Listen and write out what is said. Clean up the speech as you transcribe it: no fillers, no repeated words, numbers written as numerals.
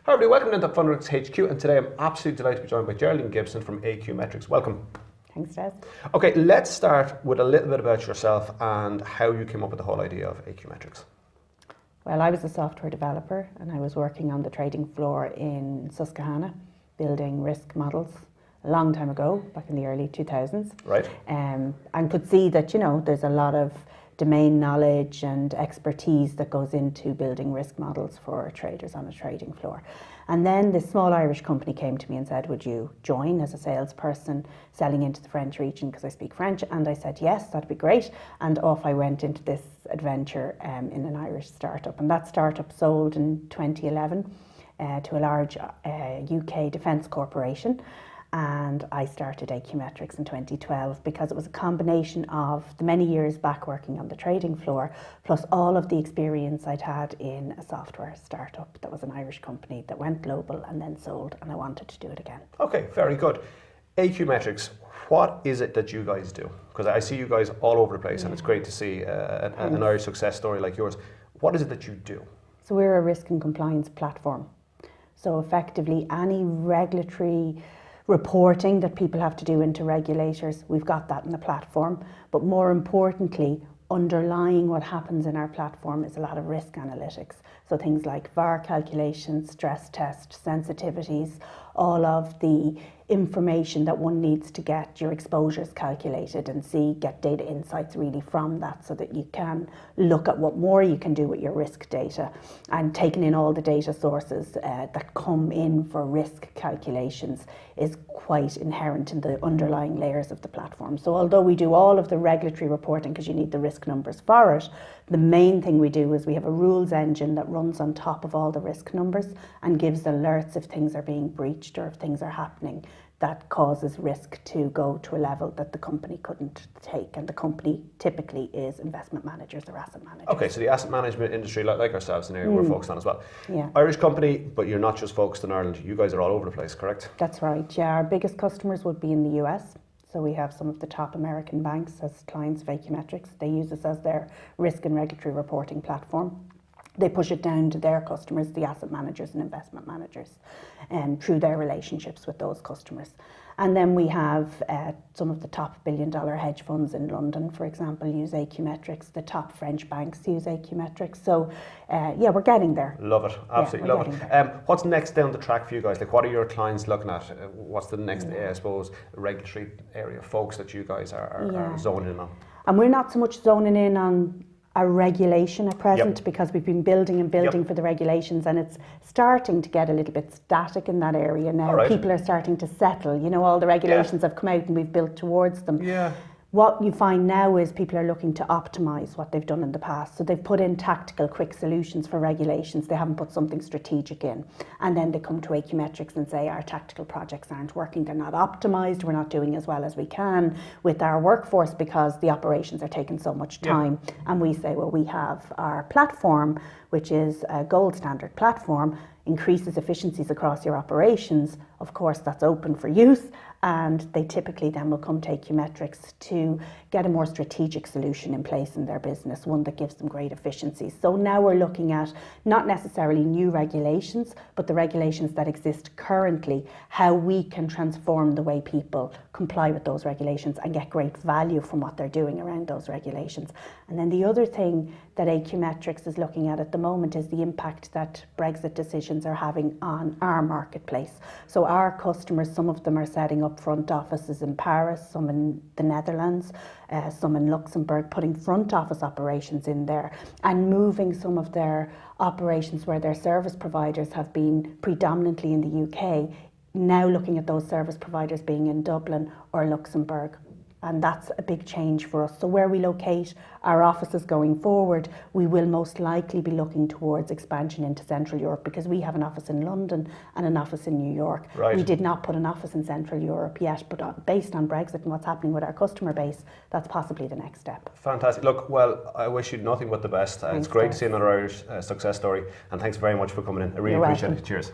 Hi everybody, welcome into FundRecs HQ, and today I'm absolutely delighted to be joined by Geraldine Gibson from AQMetrics. Welcome. Thanks, Des. Okay, let's start with a little bit about yourself and how you came up with the whole idea of AQMetrics. Well, I was a software developer and I was working on the trading floor in Susquehanna, building risk models a long time ago, back in the early 2000s. Right. And could see that, there's a lot of domain knowledge and expertise that goes into building risk models for traders on a trading floor. And then this small Irish company came to me and said, would you join as a salesperson selling into the French region because I speak French? And I said, yes, that'd be great. And off I went into this adventure in an Irish startup. And that startup sold in 2011 to a large UK defence corporation. And I started AQMetrics in 2012 because it was a combination of the many years back working on the trading floor, plus all of the experience I'd had in a software startup that was an Irish company that went global and then sold, and I wanted to do it again. Okay, very good. AQMetrics, what is it that you guys do? Because I see you guys all over the place, and it's great to see an Irish success story like yours. What is it that you do? So we're a risk and compliance platform. So effectively any regulatory reporting that people have to do into regulators, we've got that in the platform. But more importantly, underlying what happens in our platform is a lot of risk analytics. So things like VAR calculations, stress test, sensitivities, all of the information that one needs to get your exposures calculated and get data insights really from that, so that you can look at what more you can do with your risk data, and taking in all the data sources that come in for risk calculations is quite inherent in the underlying layers of the platform. So although we do all of the regulatory reporting because you need the risk numbers for it, the main thing we do is we have a rules engine that runs on top of all the risk numbers and gives alerts if things are being breached or if things are happening that causes risk to go to a level that the company couldn't take. And the company typically is investment managers or asset managers. Okay, so the asset management industry, like ourselves, an area we're focused on as well. Yeah. Irish company, but you're not just focused in Ireland. You guys are all over the place, correct? That's right, yeah. Our biggest customers would be in the US. So we have some of the top American banks as clients of AQMetrics. They use us as their risk and regulatory reporting platform. They push it down to their customers, the asset managers and investment managers, through their relationships with those customers. And then we have some of the top billion-dollar hedge funds in London, for example, use AQMetrics. The top French banks use AQMetrics. So, yeah, we're getting there. Love it. Absolutely love it. What's next down the track for you guys? Like, what are your clients looking at? What's the next, I suppose, regulatory area of folks that you guys are zoning in on? And we're not so much zoning in on a regulation at present, because we've been building and building for the regulations, and it's starting to get a little bit static in that area now. Right. People are starting to settle, all the regulations have come out and we've built towards them. Yeah. What you find now is people are looking to optimise what they've done in the past. So they've put in tactical, quick solutions for regulations. They haven't put something strategic in. And then they come to AQMetrics and say, our tactical projects aren't working. They're not optimised. We're not doing as well as we can with our workforce because the operations are taking so much time. Yeah. And we say, well, we have our platform, which is a gold standard platform, increases efficiencies across your operations. Of course, that's open for use. And they typically then will come to AQMetrics to get a more strategic solution in place in their business, one that gives them great efficiencies. So now we're looking at not necessarily new regulations, but the regulations that exist currently, how we can transform the way people comply with those regulations and get great value from what they're doing around those regulations. And then the other thing that AQMetrics is looking at the moment is the impact that Brexit decisions are having on our marketplace. So our customers, some of them are setting up front offices in Paris, some in the Netherlands, some in Luxembourg, putting front office operations in there and moving some of their operations where their service providers have been predominantly in the UK, now looking at those service providers being in Dublin or Luxembourg. And that's a big change for us. So where we locate our offices going forward, we will most likely be looking towards expansion into Central Europe, because we have an office in London and an office in New York. Right. We did not put an office in Central Europe yet, but based on Brexit and what's happening with our customer base, that's possibly the next step. Fantastic. Look, well, I wish you nothing but the best. It's great to see another Irish success story, and thanks very much for coming in. I really appreciate it. Cheers.